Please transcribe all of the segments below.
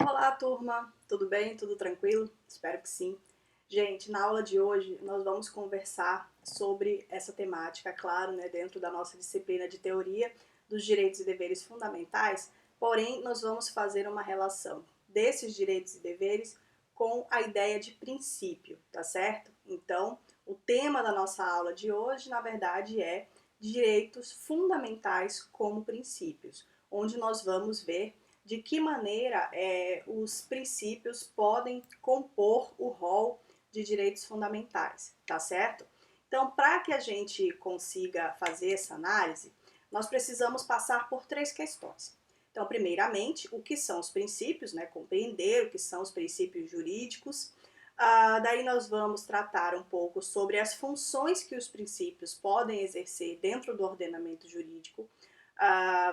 Olá, turma! Tudo bem? Tudo tranquilo? Espero que sim. Gente, na aula de hoje nós vamos conversar sobre essa temática, claro, né, dentro da nossa disciplina de teoria dos direitos e deveres fundamentais, porém nós vamos fazer uma relação desses direitos e deveres com a ideia de princípio, tá certo? Então, o tema da nossa aula de hoje, na verdade, é direitos fundamentais como princípios, onde nós vamos ver de que maneira os princípios podem compor o rol de direitos fundamentais, tá certo? Então, para que a gente consiga fazer essa análise, nós precisamos passar por três questões. Então, primeiramente, o que são os princípios, né? Compreender o que são os princípios jurídicos. Daí nós vamos tratar um pouco sobre as funções que os princípios podem exercer dentro do ordenamento jurídico.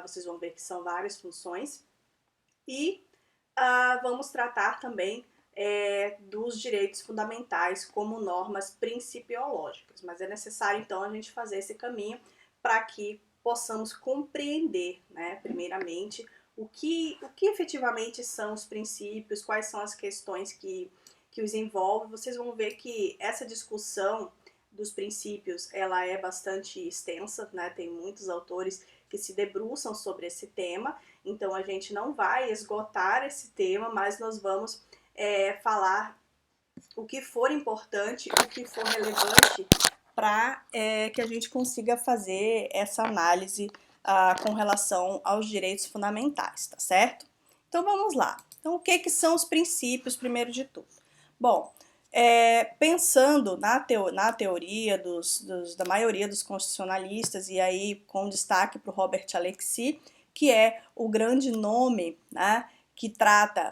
Vocês vão ver que são várias funções. E vamos tratar também dos direitos fundamentais como normas principiológicas. Mas é necessário, então, a gente fazer esse caminho para que possamos compreender, né, primeiramente, o que efetivamente são os princípios, quais são as questões que os envolvem. Vocês vão ver que essa discussão dos princípios, ela é bastante extensa, né? Tem muitos autores que se debruçam sobre esse tema, então a gente não vai esgotar esse tema, mas nós vamos falar o que for importante, o que for relevante para que a gente consiga fazer essa análise com relação aos direitos fundamentais, tá certo? Então vamos lá. Então o que são os princípios, primeiro de tudo? Bom, pensando na teoria da maioria dos constitucionalistas, e aí com destaque para o Robert Alexis, que é o grande nome, né, que trata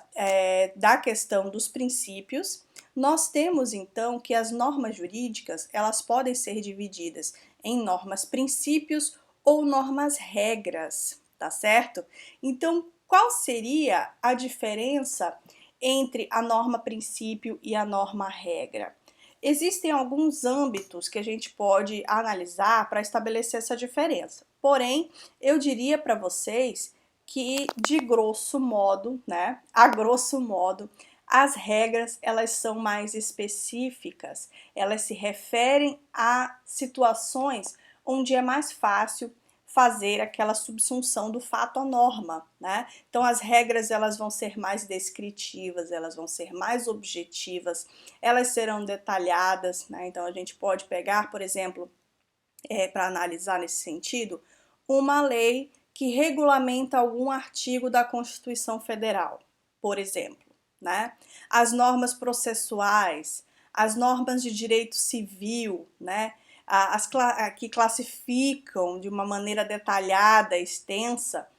da questão dos princípios, nós temos então que as normas jurídicas, elas podem ser divididas em normas princípios ou normas regras, tá certo? Então, qual seria a diferença entre a norma princípio e a norma regra? Existem alguns âmbitos que a gente pode analisar para estabelecer essa diferença. Porém, eu diria para vocês que, de grosso modo, né, a grosso modo, as regras, elas são mais específicas, elas se referem a situações onde é mais fácil fazer aquela subsunção do fato à norma, né? Então as regras, elas vão ser mais descritivas, elas vão ser mais objetivas, elas serão detalhadas, né? Então a gente pode pegar, por exemplo, para analisar nesse sentido, uma lei que regulamenta algum artigo da Constituição Federal, por exemplo, né? As normas processuais, as normas de direito civil, né? Que classificam de uma maneira detalhada, extensa,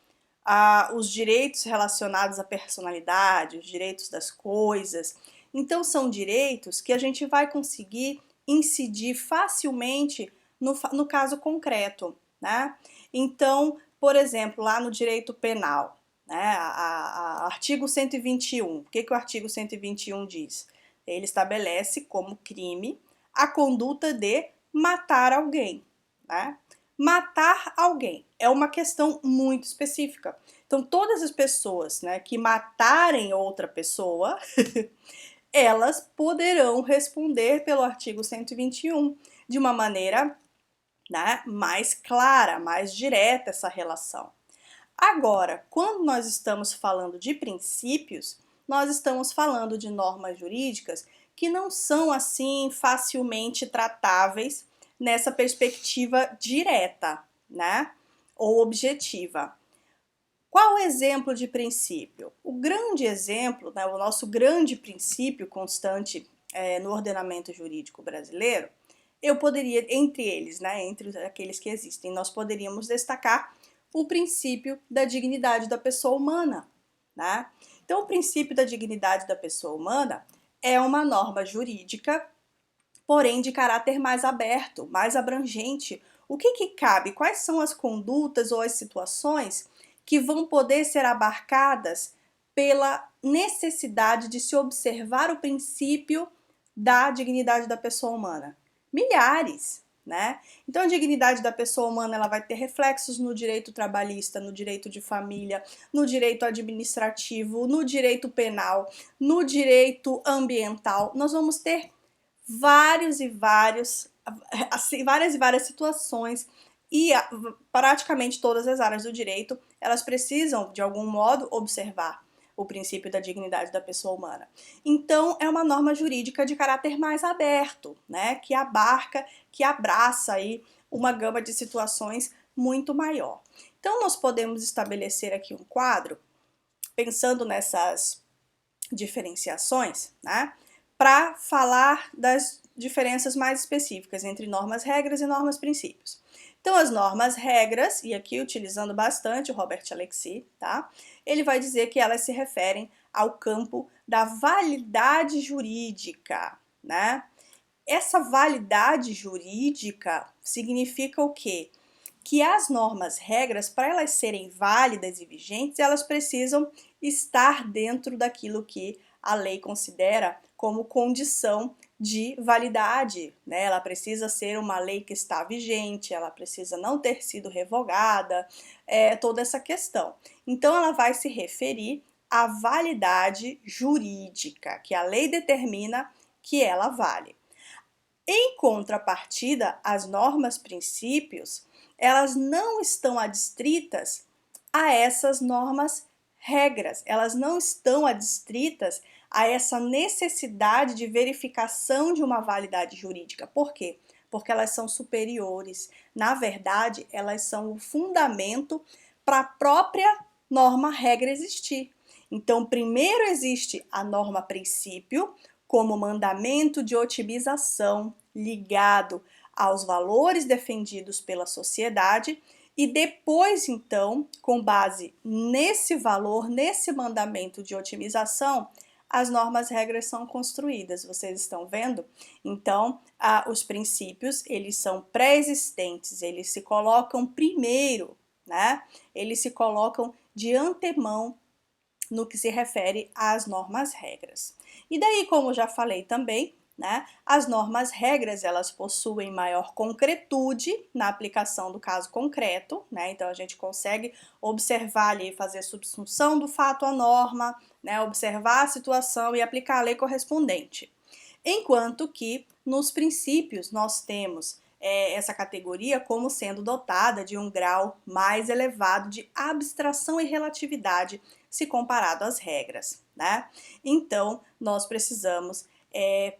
os direitos relacionados à personalidade, os direitos das coisas. Então, são direitos que a gente vai conseguir incidir facilmente no caso concreto, né? Então, por exemplo, lá no direito penal, né, artigo 121, o que o artigo 121 diz? Ele estabelece como crime a conduta de matar alguém, né? Matar alguém é uma questão muito específica. Então, todas as pessoas, né, que matarem outra pessoa, elas poderão responder pelo artigo 121 de uma maneira, né, mais clara, mais direta essa relação. Agora, quando nós estamos falando de princípios, nós estamos falando de normas jurídicas que não são assim facilmente tratáveis nessa perspectiva direta, né, ou objetiva. Qual o exemplo de princípio? O grande exemplo, né, o nosso grande princípio constante no ordenamento jurídico brasileiro, eu poderia, entre eles, né, entre aqueles que existem, nós poderíamos destacar o princípio da dignidade da pessoa humana, né? Então, o princípio da dignidade da pessoa humana é uma norma jurídica, porém de caráter mais aberto, mais abrangente. O que cabe? Quais são as condutas ou as situações que vão poder ser abarcadas pela necessidade de se observar o princípio da dignidade da pessoa humana? Milhares, né? Então a dignidade da pessoa humana ela vai ter reflexos no direito trabalhista, no direito de família, no direito administrativo, no direito penal, no direito ambiental. Nós vamos ter várias e várias situações e praticamente todas as áreas do direito, elas precisam, de algum modo, observar o princípio da dignidade da pessoa humana. Então, é uma norma jurídica de caráter mais aberto, né, que abarca, que abraça aí uma gama de situações muito maior. Então, nós podemos estabelecer aqui um quadro, pensando nessas diferenciações, né, para falar das diferenças mais específicas entre normas regras e normas princípios. Então, as normas regras, e aqui utilizando bastante o Robert Alexy, tá? Ele vai dizer que elas se referem ao campo da validade jurídica, né? Essa validade jurídica significa o quê? Que as normas regras, para elas serem válidas e vigentes, elas precisam estar dentro daquilo que a lei considera como condição de validade, né? Ela precisa ser uma lei que está vigente, ela precisa não ter sido revogada, toda essa questão. Então, ela vai se referir à validade jurídica, que a lei determina que ela vale. Em contrapartida, as normas princípios, elas não estão adstritas a essas normas regras, elas não estão adstritas a essa necessidade de verificação de uma validade jurídica. Por quê? Porque elas são superiores. Na verdade, elas são o fundamento para a própria norma regra existir. Então, primeiro existe a norma princípio como mandamento de otimização ligado aos valores defendidos pela sociedade, e depois, então, com base nesse valor, nesse mandamento de otimização, as normas regras são construídas, vocês estão vendo? Então, os princípios, eles são pré-existentes, eles se colocam primeiro, né? Eles se colocam de antemão no que se refere às normas regras. E daí, como já falei também, né, as normas regras, elas possuem maior concretude na aplicação do caso concreto, né, então a gente consegue observar ali, fazer subsunção do fato à norma, né, observar a situação e aplicar a lei correspondente. Enquanto que nos princípios nós temos essa categoria como sendo dotada de um grau mais elevado de abstração e relatividade se comparado às regras, né? Então, nós precisamos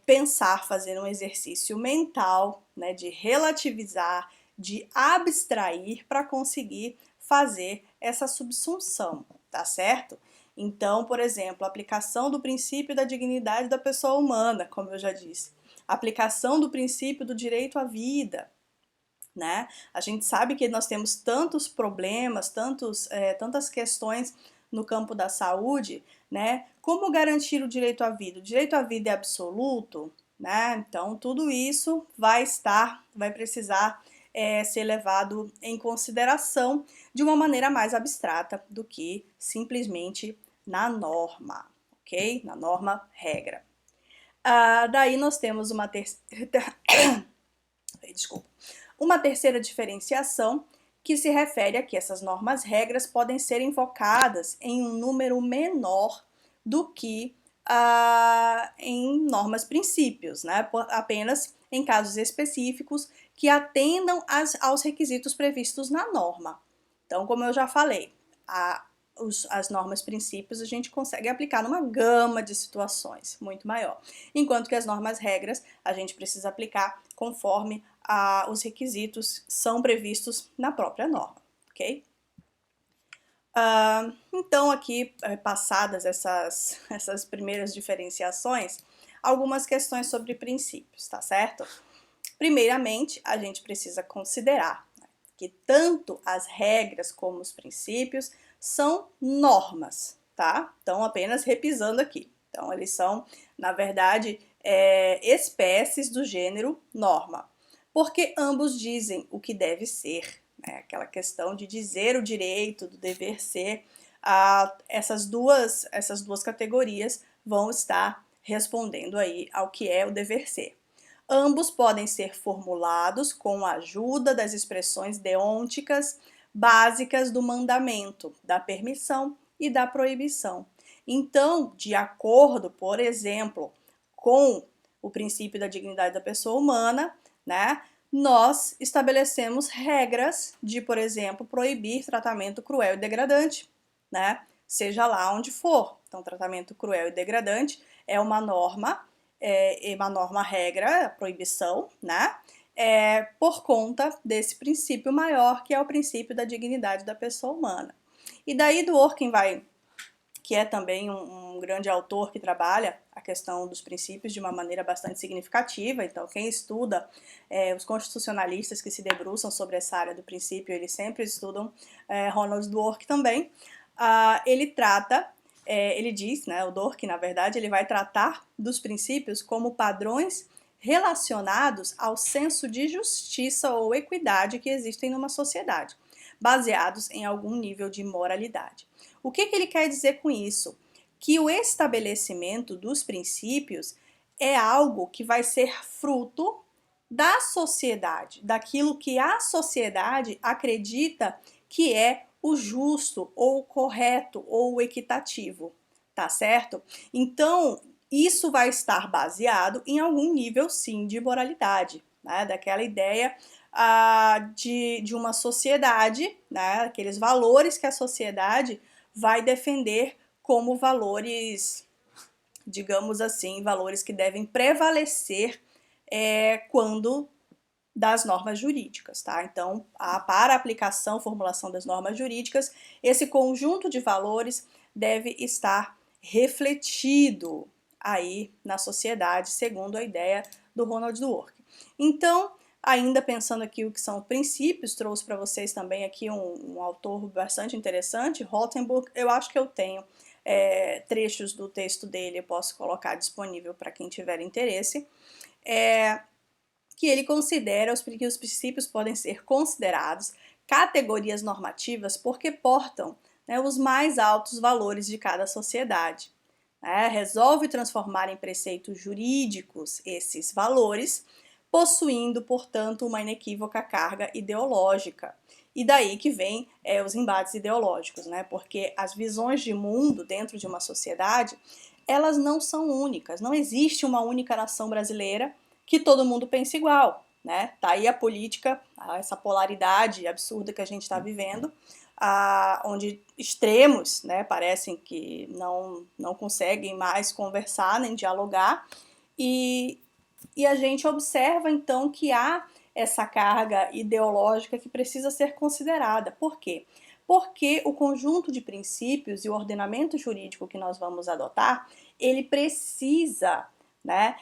pensar, fazer um exercício mental, né, de relativizar, de abstrair para conseguir fazer essa subsunção, tá certo? Então, por exemplo, a aplicação do princípio da dignidade da pessoa humana, como eu já disse, a aplicação do princípio do direito à vida, né? A gente sabe que nós temos tantos problemas, tantas questões no campo da saúde, né? Como garantir o direito à vida? O direito à vida é absoluto, né? Então, tudo isso vai precisar ser levado em consideração de uma maneira mais abstrata do que simplesmente na norma, ok? Na norma regra. Daí nós temos uma terceira diferenciação que se refere a que essas normas regras podem ser invocadas em um número menor do que em normas princípios, né? Apenas em casos específicos que atendam aos requisitos previstos na norma. Então, como eu já falei, as normas princípios a gente consegue aplicar numa gama de situações muito maior, enquanto que as normas regras a gente precisa aplicar conforme os requisitos são previstos na própria norma, ok? Então, aqui, passadas essas primeiras diferenciações, algumas questões sobre princípios, tá certo? Primeiramente, a gente precisa considerar que tanto as regras como os princípios são normas, tá? Então, apenas repisando aqui. Então, eles são, na verdade, espécies do gênero norma, porque ambos dizem o que deve ser, né? Aquela questão de dizer o direito, do dever ser, essas duas categorias vão estar respondendo aí ao que é o dever ser. Ambos podem ser formulados com a ajuda das expressões deônticas básicas do mandamento, da permissão e da proibição. Então, de acordo, por exemplo, com o princípio da dignidade da pessoa humana, né, nós estabelecemos regras de, por exemplo, proibir tratamento cruel e degradante, né, seja lá onde for. Então, tratamento cruel e degradante é uma norma regra, a proibição, né? Por conta desse princípio maior, que é o princípio da dignidade da pessoa humana. E daí Dworkin que é também um grande autor que trabalha a questão dos princípios de uma maneira bastante significativa. Então, quem estuda, os constitucionalistas que se debruçam sobre essa área do princípio, eles sempre estudam Ronald Dworkin também. Ele diz, né, o Dworkin, na verdade, ele vai tratar dos princípios como padrões relacionados ao senso de justiça ou equidade que existem numa sociedade, baseados em algum nível de moralidade. O que ele quer dizer com isso? Que o estabelecimento dos princípios é algo que vai ser fruto da sociedade, daquilo que a sociedade acredita que é o justo, ou o correto, ou o equitativo, tá certo? Então, isso vai estar baseado em algum nível, sim, de moralidade, né? Daquela ideia de uma sociedade, né? Aqueles valores que a sociedade vai defender como valores, digamos assim, valores que devem prevalecer quando das normas jurídicas, tá? Então, para a aplicação, formulação das normas jurídicas, esse conjunto de valores deve estar refletido aí na sociedade, segundo a ideia do Ronald Dworkin. Então, ainda pensando aqui o que são princípios, trouxe para vocês também aqui um autor bastante interessante, Rothenburg. Eu acho que eu tenho trechos do texto dele, eu posso colocar disponível para quem tiver interesse. Que ele considera que os princípios podem ser considerados categorias normativas porque portam, né, os mais altos valores de cada sociedade. Resolve transformar em preceitos jurídicos esses valores, possuindo, portanto, uma inequívoca carga ideológica. E daí que vem os embates ideológicos, né? Porque as visões de mundo dentro de uma sociedade, elas não são únicas. Não existe uma única nação brasileira que todo mundo pense igual, né? Tá aí a política, essa polaridade absurda que a gente está vivendo, onde extremos, né, parecem que não conseguem mais conversar nem dialogar, e a gente observa então que há essa carga ideológica que precisa ser considerada. Por quê? Porque o conjunto de princípios e o ordenamento jurídico que nós vamos adotar, ele precisa, né,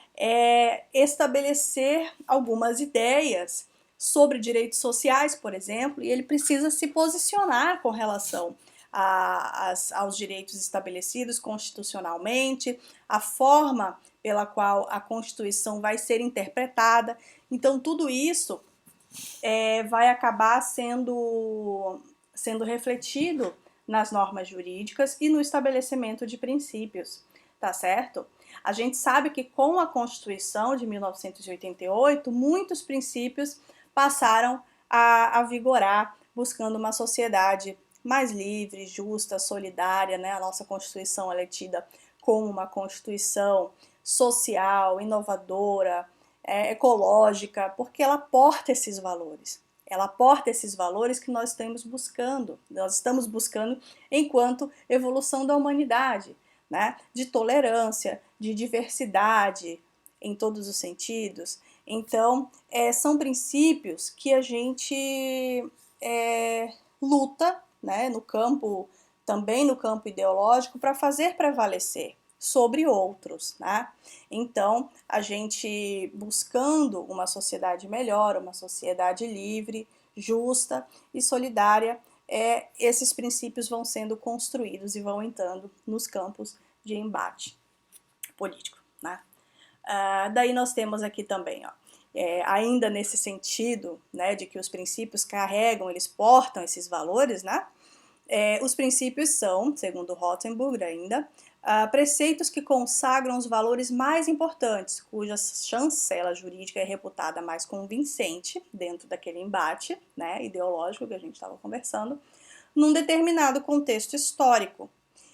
estabelecer algumas ideias sobre direitos sociais, por exemplo, e ele precisa se posicionar com relação aos direitos estabelecidos constitucionalmente, a forma pela qual a Constituição vai ser interpretada. Então, tudo isso vai acabar sendo refletido nas normas jurídicas e no estabelecimento de princípios, tá certo? A gente sabe que com a Constituição de 1988, muitos princípios passaram a vigorar, buscando uma sociedade mais livre, justa, solidária, né? A nossa Constituição é tida como uma Constituição social, inovadora, ecológica, porque ela porta esses valores. Ela porta esses valores que nós estamos buscando enquanto evolução da humanidade, né? De tolerância, de diversidade em todos os sentidos. Então, são princípios que a gente luta, né, também no campo ideológico, para fazer prevalecer sobre outros, né? Então, a gente buscando uma sociedade melhor, uma sociedade livre, justa e solidária, esses princípios vão sendo construídos e vão entrando nos campos de embate político, né? Daí nós temos aqui também, ó, ainda nesse sentido, né, de que os princípios carregam, eles portam esses valores, né? Os princípios são, segundo Rothenburg ainda, preceitos que consagram os valores mais importantes, cuja chancela jurídica é reputada mais convincente dentro daquele embate, né, ideológico que a gente estava conversando, num determinado contexto histórico,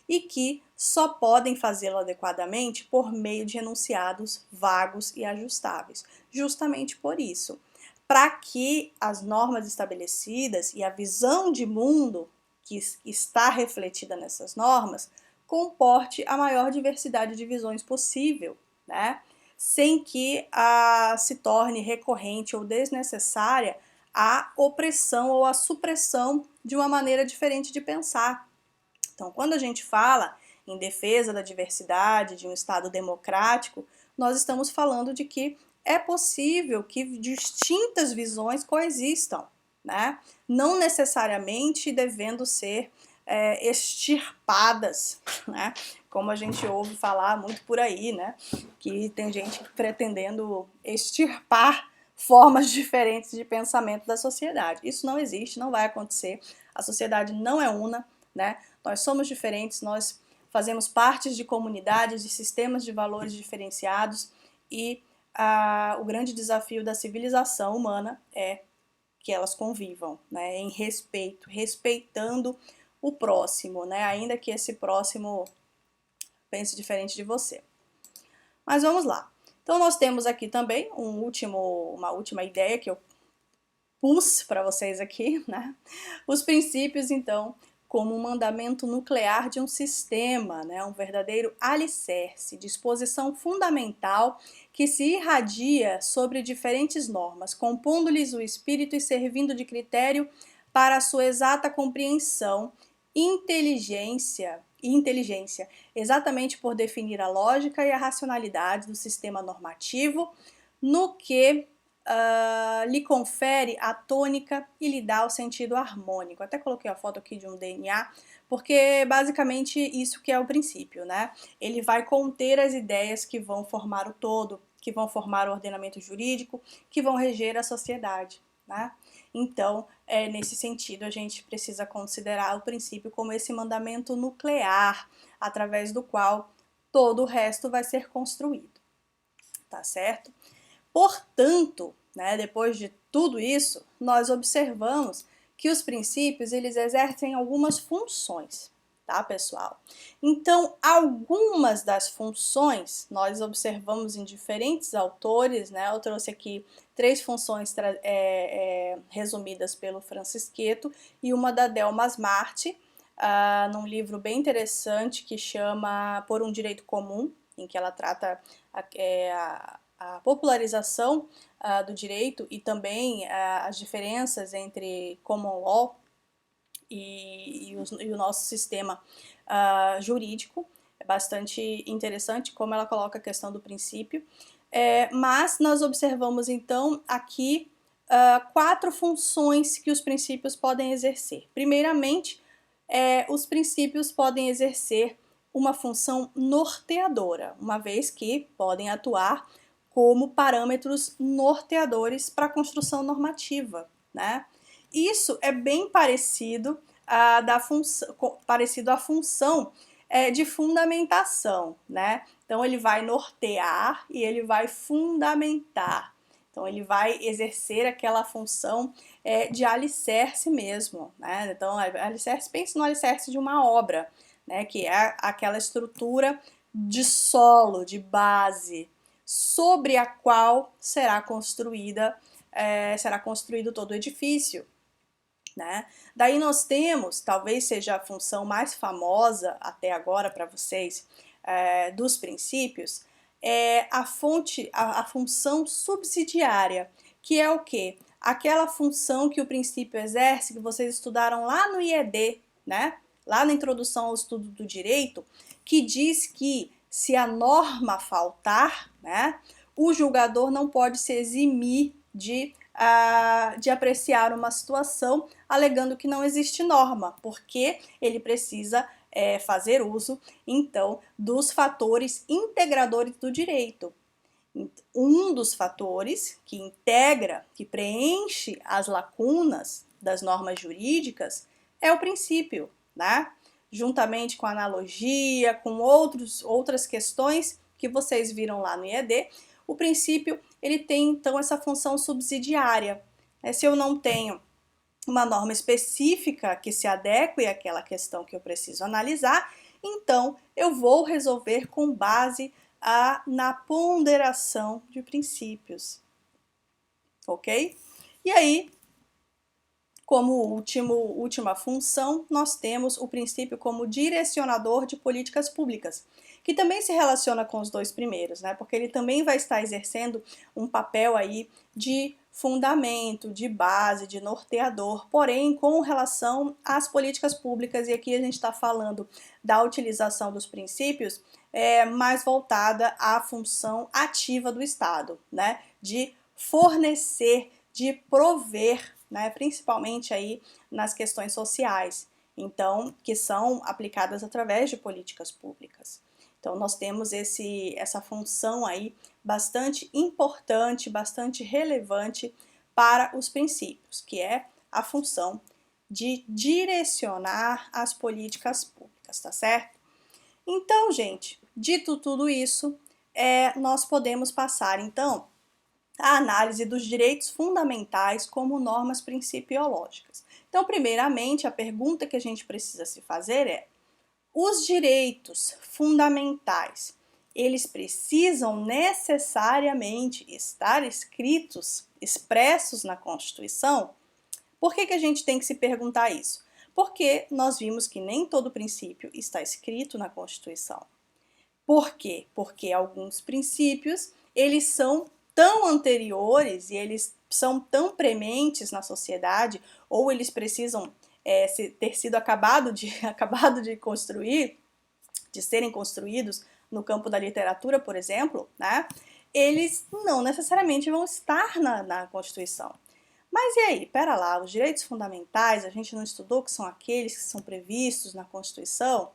e que só podem fazê-lo adequadamente por meio de enunciados vagos e ajustáveis. Justamente por isso, para que as normas estabelecidas e a visão de mundo que está refletida nessas normas comporte a maior diversidade de visões possível, né? Sem que se torne recorrente ou desnecessária a opressão ou a supressão de uma maneira diferente de pensar. Então, quando a gente fala em defesa da diversidade, de um Estado democrático, nós estamos falando de que é possível que distintas visões coexistam, né? Não necessariamente devendo ser extirpadas, né? Como a gente ouve falar muito por aí, né? Que tem gente pretendendo extirpar formas diferentes de pensamento da sociedade. Isso não existe, não vai acontecer. A sociedade não é una, né? Nós somos diferentes, nós fazemos parte de comunidades, de sistemas de valores diferenciados e o grande desafio da civilização humana é que elas convivam, né, em respeito, respeitando o próximo, né, ainda que esse próximo pense diferente de você. Mas vamos lá. Então nós temos aqui também uma última ideia que eu pus para vocês aqui, né? Os princípios, então, como um mandamento nuclear de um sistema, né? Um verdadeiro alicerce, disposição fundamental que se irradia sobre diferentes normas, compondo-lhes o espírito e servindo de critério para a sua exata compreensão, inteligência, exatamente por definir a lógica e a racionalidade do sistema normativo, no que lhe confere a tônica e lhe dá o sentido harmônico. Até coloquei a foto aqui de um DNA, porque basicamente isso que é o princípio, né? Ele vai conter as ideias que vão formar o todo, que vão formar o ordenamento jurídico, que vão reger a sociedade, né? Então, nesse sentido, a gente precisa considerar o princípio como esse mandamento nuclear, através do qual todo o resto vai ser construído, tá certo? Portanto, né, depois de tudo isso, nós observamos que os princípios eles exercem algumas funções, tá, pessoal? Então, algumas das funções nós observamos em diferentes autores, né? Eu trouxe aqui 3 funções resumidas pelo Francisqueto e uma da Delmas Marty, num livro bem interessante que chama Por um Direito Comum, em que ela trata a popularização do direito e também as diferenças entre common law e o nosso sistema jurídico. É bastante interessante como ela coloca a questão do princípio. Mas nós observamos então aqui 4 funções que os princípios podem exercer. Primeiramente, os princípios podem exercer uma função norteadora, uma vez que podem atuar como parâmetros norteadores para a construção normativa, né? Isso é bem parecido à função de fundamentação, né? Então ele vai nortear e ele vai fundamentar. Então ele vai exercer aquela função de alicerce mesmo, né? Então alicerce, pense no alicerce de uma obra, né? Que é aquela estrutura de solo, de base, sobre a qual será construído todo o edifício, né? Daí nós temos, talvez seja a função mais famosa até agora para vocês, dos princípios, a função subsidiária, que é o quê? Aquela função que o princípio exerce, que vocês estudaram lá no IED, né? Lá na introdução ao estudo do direito, que diz que se a norma faltar, né, o julgador não pode se eximir de apreciar uma situação alegando que não existe norma, porque ele precisa fazer uso, então, dos fatores integradores do direito. Um dos fatores que integra, que preenche as lacunas das normas jurídicas é o princípio, né? juntamente com analogia, com outras questões que vocês viram lá no IED, o princípio ele tem então essa função subsidiária. Se eu não tenho uma norma específica que se adeque àquela questão que eu preciso analisar, então eu vou resolver com base na ponderação de princípios, ok? E aí, como última função, nós temos o princípio como direcionador de políticas públicas, que também se relaciona com os dois primeiros, né? Porque ele também vai estar exercendo um papel aí de fundamento, de base, de norteador, porém com relação às políticas públicas, e aqui a gente está falando da utilização dos princípios mais voltada à função ativa do Estado, né? De fornecer, de prover, né, principalmente aí nas questões sociais, então, que são aplicadas através de políticas públicas. Então, nós temos essa função aí bastante importante, bastante relevante para os princípios, que é a função de direcionar as políticas públicas, tá certo? Então, gente, dito tudo isso, nós podemos passar, então, a análise dos direitos fundamentais como normas principiológicas. Então, primeiramente, a pergunta que a gente precisa se fazer é: os direitos fundamentais, eles precisam necessariamente estar escritos, expressos na Constituição? Por que a gente tem que se perguntar isso? Porque nós vimos que nem todo princípio está escrito na Constituição. Por quê? Porque alguns princípios, eles são tão anteriores e eles são tão prementes na sociedade, ou eles precisam ter sido acabado de construir, de serem construídos no campo da literatura, por exemplo, né? Eles não necessariamente vão estar na Constituição. Mas e aí, pera lá, os direitos fundamentais, a gente não estudou que são aqueles que são previstos na Constituição?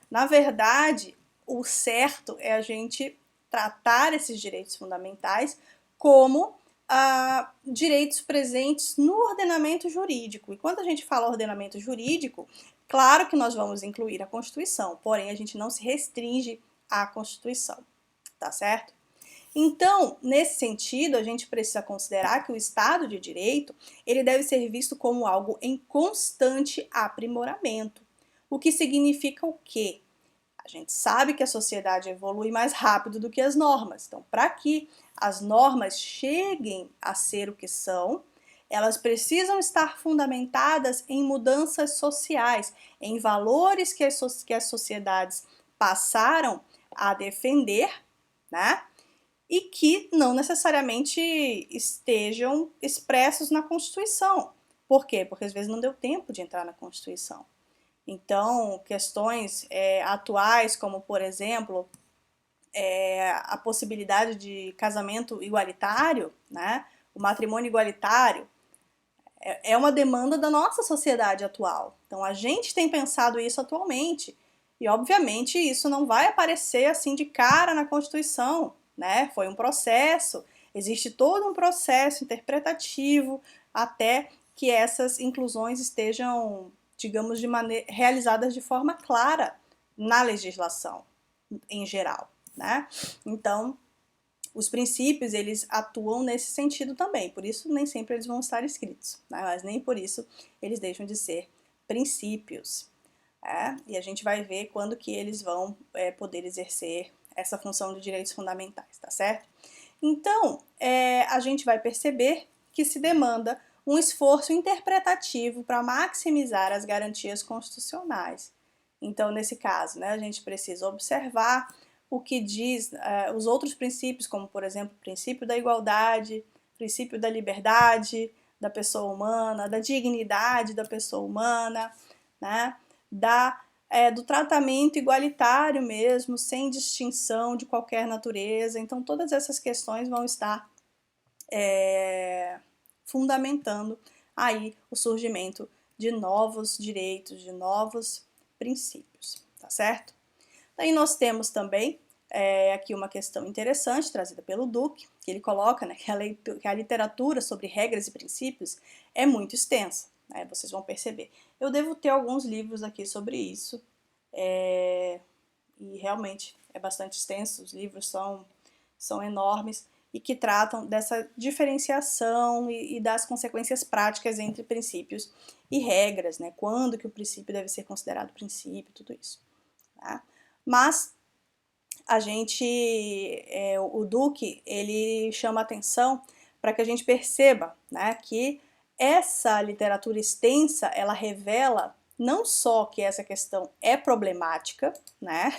Na verdade, o certo é a gente tratar esses direitos fundamentais como direitos presentes no ordenamento jurídico. E quando a gente fala ordenamento jurídico, claro que nós vamos incluir a Constituição, porém a gente não se restringe à Constituição, tá certo? Então, nesse sentido, a gente precisa considerar que o Estado de Direito, ele deve ser visto como algo em constante aprimoramento. O que significa o quê? A gente sabe que a sociedade evolui mais rápido do que as normas. Então, para que as normas cheguem a ser o que são, elas precisam estar fundamentadas em mudanças sociais, em valores que as sociedades passaram a defender, né? E que não necessariamente estejam expressos na Constituição. Por quê? Porque às vezes não deu tempo de entrar na Constituição. Então, questões atuais, como, por exemplo, a possibilidade de casamento igualitário, né? O matrimônio igualitário, é uma demanda da nossa sociedade atual. Então, a gente tem pensado isso atualmente. E, obviamente, isso não vai aparecer assim de cara na Constituição, né? Foi um processo, existe todo um processo interpretativo até que essas inclusões estejam, digamos, realizadas de forma clara na legislação em geral, né? Então, os princípios, eles atuam nesse sentido também, por isso nem sempre eles vão estar escritos, né? Mas nem por isso eles deixam de ser princípios. E a gente vai ver quando que eles vão poder exercer essa função de direitos fundamentais, tá certo? Então, a gente vai perceber que se demanda um esforço interpretativo para maximizar as garantias constitucionais. Então, nesse caso, né, a gente precisa observar o que diz os outros princípios, como, por exemplo, o princípio da igualdade, o princípio da liberdade da pessoa humana, da dignidade da pessoa humana, né, do tratamento igualitário mesmo, sem distinção de qualquer natureza. Então, todas essas questões vão estar fundamentando aí o surgimento de novos direitos, de novos princípios, tá certo? Daí nós temos também aqui uma questão interessante trazida pelo Duque, que ele coloca, né, que a literatura sobre regras e princípios é muito extensa. né? Vocês vão perceber. Eu devo ter alguns livros aqui sobre isso, e realmente é bastante extenso, os livros são enormes, e que tratam dessa diferenciação e das consequências práticas entre princípios e regras, né? Quando que o princípio deve ser considerado princípio, tudo isso. Tá? Mas o Duque, ele chama atenção para que a gente perceba, né, que essa literatura extensa, ela revela não só que essa questão é problemática, né,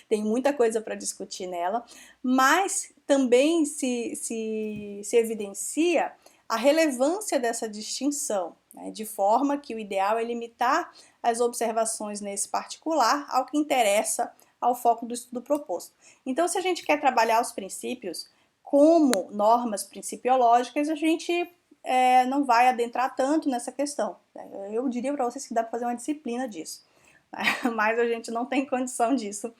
tem muita coisa para discutir nela, mas também se evidencia a relevância dessa distinção, né, de forma que o ideal é limitar as observações nesse particular ao que interessa ao foco do estudo proposto. Então, se a gente quer trabalhar os princípios como normas principiológicas, a gente não vai adentrar tanto nessa questão. Eu diria para vocês que dá para fazer uma disciplina disso, né? Mas a gente não tem condição disso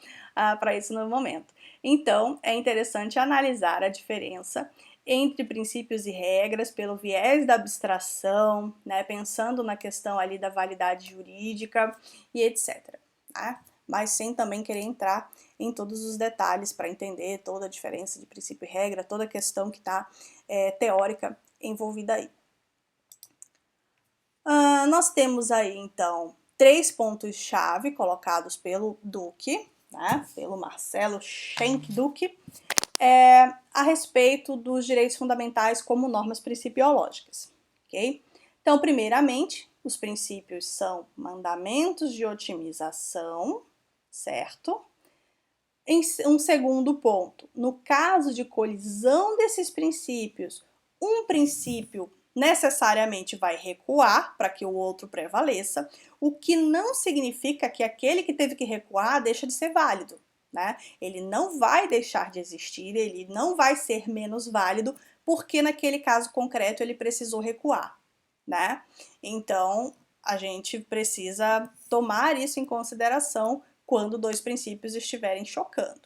para isso no momento. Então, é interessante analisar a diferença entre princípios e regras pelo viés da abstração, né, pensando na questão ali da validade jurídica e etc. Né? Mas sem também querer entrar em todos os detalhes para entender toda a diferença de princípio e regra, toda a questão que está teórica envolvida aí. Nós temos aí, então, 3 pontos-chave colocados pelo Duque, né, pelo Marcelo Schenck Duque, a respeito dos direitos fundamentais como normas principiológicas, ok? Então, primeiramente, os princípios são mandamentos de otimização, certo? Em um segundo ponto, no caso de colisão desses princípios, um princípio necessariamente vai recuar para que o outro prevaleça, o que não significa que aquele que teve que recuar deixa de ser válido, né? Ele não vai deixar de existir, ele não vai ser menos válido porque naquele caso concreto ele precisou recuar, né? Então, a gente precisa tomar isso em consideração quando dois princípios estiverem chocando.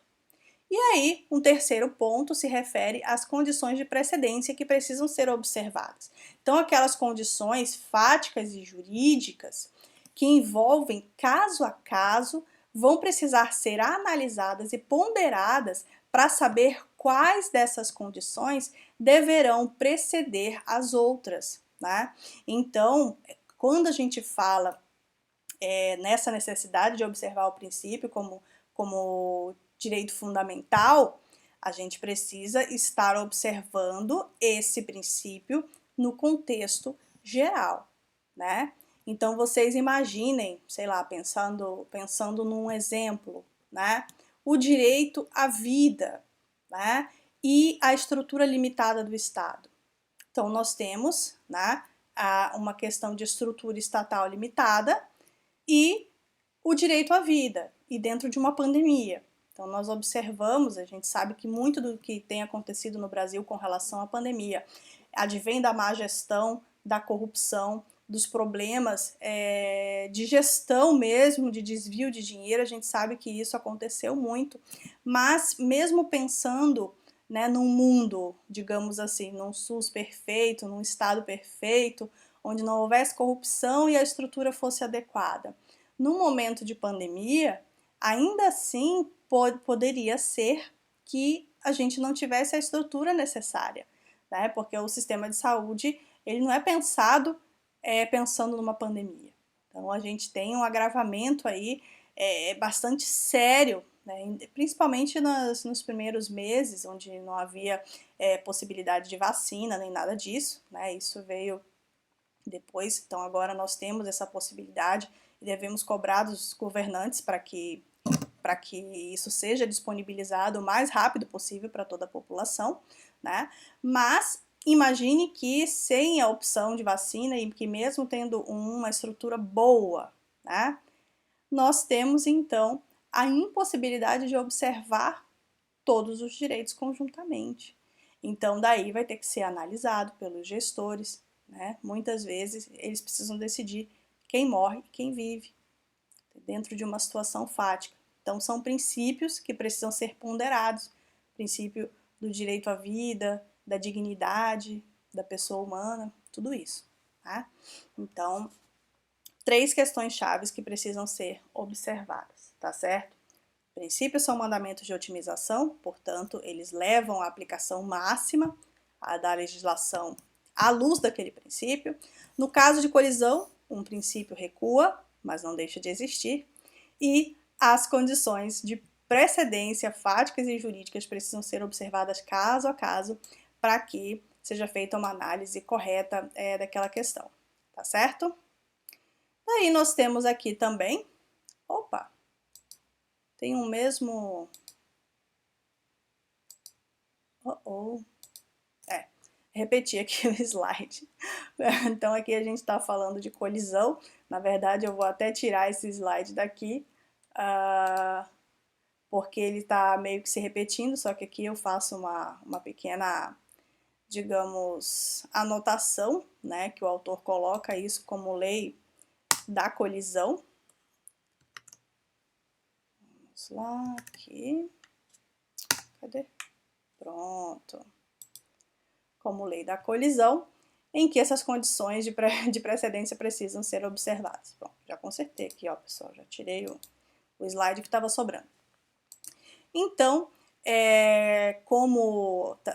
E aí, um terceiro ponto se refere às condições de precedência que precisam ser observadas. Então, aquelas condições fáticas e jurídicas que envolvem caso a caso vão precisar ser analisadas e ponderadas para saber quais dessas condições deverão preceder as outras, né? Então, quando a gente fala nessa necessidade de observar o princípio como direito fundamental, a gente precisa estar observando esse princípio no contexto geral, né? Então vocês imaginem, sei lá, pensando num exemplo, né? O direito à vida, né? E a estrutura limitada do Estado. Então nós temos, né, uma questão de estrutura estatal limitada e o direito à vida, e dentro de uma pandemia. Então nós observamos, a gente sabe que muito do que tem acontecido no Brasil com relação à pandemia advém da má gestão, da corrupção, dos problemas de gestão mesmo, de desvio de dinheiro, a gente sabe que isso aconteceu muito, mas mesmo pensando, né, num mundo, digamos assim, num SUS perfeito, num Estado perfeito, onde não houvesse corrupção e a estrutura fosse adequada. No momento de pandemia, ainda assim poderia ser que a gente não tivesse a estrutura necessária, né? Porque o sistema de saúde ele não é pensado pensando numa pandemia. Então a gente tem um agravamento aí bastante sério, né? Principalmente nos primeiros meses, onde não havia possibilidade de vacina nem nada disso, né? Isso veio depois, então agora nós temos essa possibilidade e devemos cobrar dos governantes para que isso seja disponibilizado o mais rápido possível para toda a população, né? Mas imagine que sem a opção de vacina e que mesmo tendo uma estrutura boa, né? Nós temos então a impossibilidade de observar todos os direitos conjuntamente. Então daí vai ter que ser analisado pelos gestores, né? Muitas vezes eles precisam decidir quem morre e quem vive dentro de uma situação fática. Então são princípios que precisam ser ponderados, princípio do direito à vida, da dignidade da pessoa humana, tudo isso. né? Então, 3 questões chaves que precisam ser observadas, tá certo? Princípios são mandamentos de otimização, portanto, eles levam à aplicação máxima da legislação à luz daquele princípio. No caso de colisão, um princípio recua, mas não deixa de existir, e as condições de precedência fáticas e jurídicas precisam ser observadas caso a caso para que seja feita uma análise correta daquela questão, tá certo? Aí nós temos aqui também, tem um mesmo... repetir aqui o slide. Então aqui a gente está falando de colisão. Na verdade eu vou até tirar esse slide daqui, porque ele está meio que se repetindo, só que aqui eu faço uma pequena, digamos, anotação, né, que o autor coloca isso como lei da colisão. Vamos lá, aqui. Cadê? Pronto. Como lei da colisão, em que essas condições de precedência precisam ser observadas. Bom, já consertei aqui, ó, pessoal, já tirei o slide que estava sobrando. Então,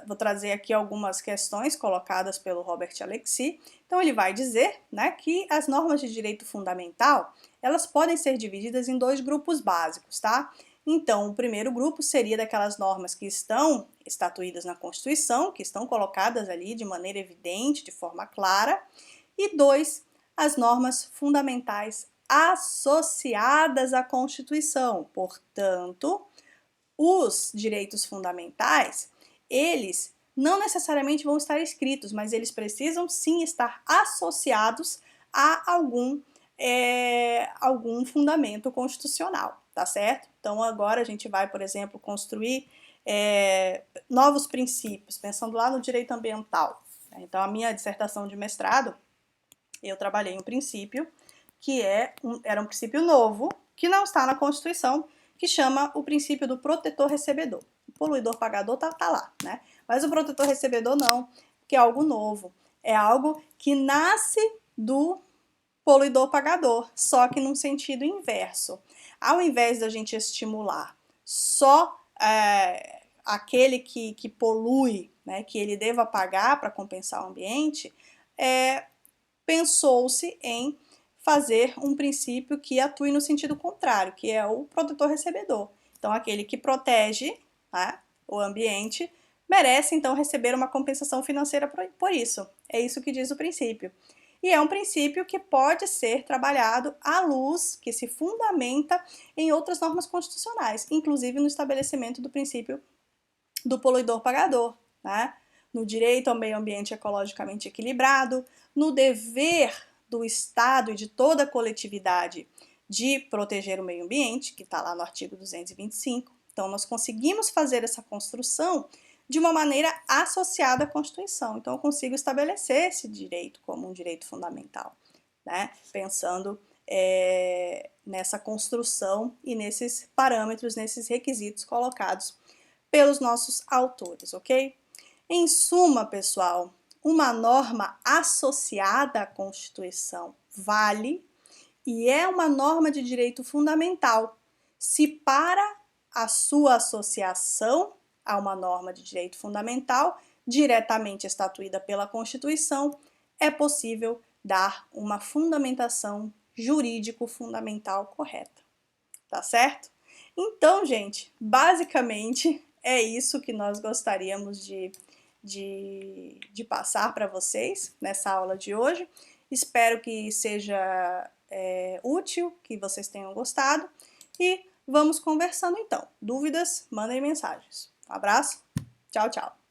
vou trazer aqui algumas questões colocadas pelo Robert Alexy. Então, ele vai dizer, né, que as normas de direito fundamental, elas podem ser divididas em 2 grupos básicos, tá? Então, o primeiro grupo seria daquelas normas que estão estatuídas na Constituição, que estão colocadas ali de maneira evidente, de forma clara. E 2, as normas fundamentais associadas à Constituição. Portanto, os direitos fundamentais, eles não necessariamente vão estar escritos, mas eles precisam sim estar associados a algum fundamento constitucional, tá certo? Então agora a gente vai, por exemplo, construir novos princípios, pensando lá no direito ambiental. Então a minha dissertação de mestrado, eu trabalhei um princípio que era um princípio novo, que não está na Constituição, que chama o princípio do protetor-recebedor. O poluidor-pagador tá lá, né? Mas o protetor-recebedor não, que é algo novo. É algo que nasce do poluidor-pagador, só que num sentido inverso. Ao invés da gente estimular só aquele que polui, né, que ele deva pagar para compensar o ambiente, pensou-se em fazer um princípio que atue no sentido contrário, que é o protetor-recebedor. Então, aquele que protege, né, o ambiente merece, então, receber uma compensação financeira por isso. É isso que diz o princípio. E é um princípio que pode ser trabalhado à luz, que se fundamenta em outras normas constitucionais, inclusive no estabelecimento do princípio do poluidor-pagador, né? No direito ao meio ambiente ecologicamente equilibrado, no dever do Estado e de toda a coletividade de proteger o meio ambiente, que está lá no artigo 225. Então, nós conseguimos fazer essa construção de uma maneira associada à Constituição. Então, eu consigo estabelecer esse direito como um direito fundamental, né? Pensando nessa construção e nesses parâmetros, nesses requisitos colocados pelos nossos autores, ok? Em suma, pessoal, uma norma associada à Constituição vale e é uma norma de direito fundamental se para a sua associação a uma norma de direito fundamental diretamente estatuída pela Constituição é possível dar uma fundamentação jurídico-fundamental correta, tá certo? Então, gente, basicamente é isso que nós gostaríamos de passar para vocês nessa aula de hoje. Espero que seja útil, que vocês tenham gostado e vamos conversando então. Dúvidas, mandem mensagens. Um abraço, tchau, tchau!